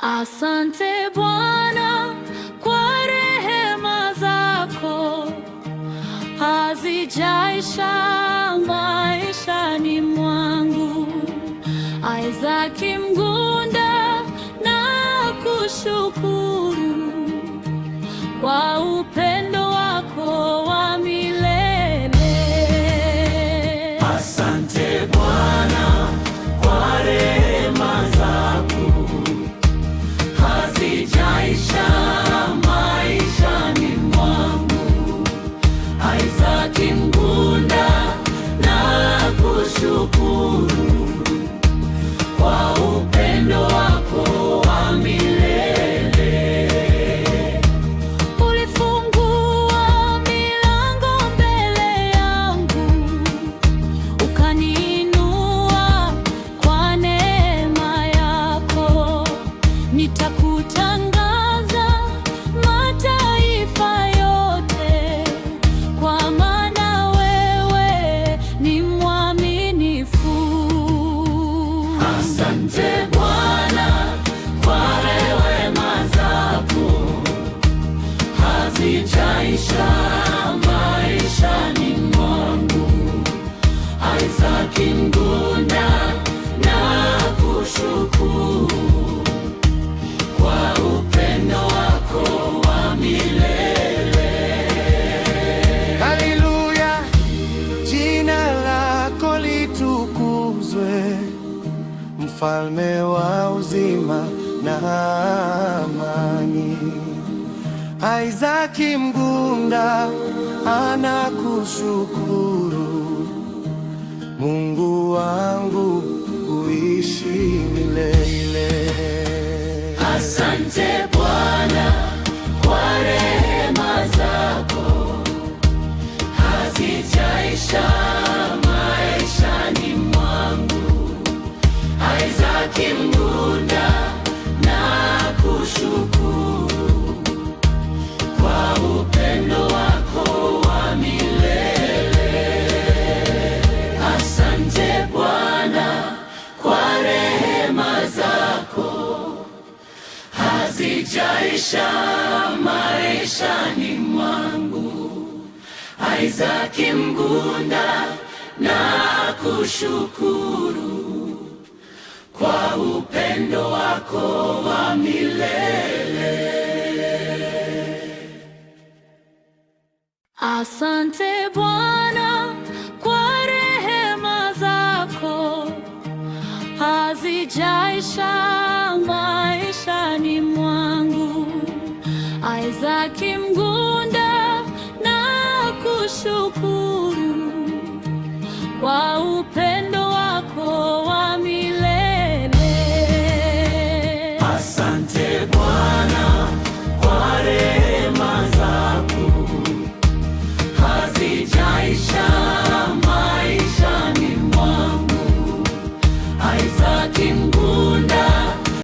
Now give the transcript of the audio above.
Asante Bwana kwa rehema zako, hazijaisha maishani mwangu. Isaac Mgunda, na kushukuru kwa upendo wako wa milele. Asante Bwana kwa rehema zako, hazijaisha maishani mwangu. Isaac Mgunda, na kushukuru kwa upendo wako wa milele. Ulifungua milango mbele yangu, ukaniinua kwa neema yako. Nitakutangaza mataifa yote, kwa maana wewe ni mwaminifu. Asante Bwana kwa rehema zako, hazijaisha maishani mwangu. Isaac Mgunda, na kushukuru kwa upendo wako wa milele. Haleluya, jina lako litukuzwe, Mfalme wa uzima na amani. Isaac Mgunda anakushukuru, Mungu wangu uishi milele. Asante Bwana kwa rehema zako, hazijaisha maishani mwangu. Isaac Mgunda, na kushukuru kwa upendo wako wa milele. Asante Bwana kwa rehema zako, hazijaisha maishani mwangu. Isaac Mgunda, na kushukuru kwa upendo wako wa milele. Asante Bwana kwa rehema zako, hazijaisha maishani mwangu. Isaac Mgunda, na kushukuru kwa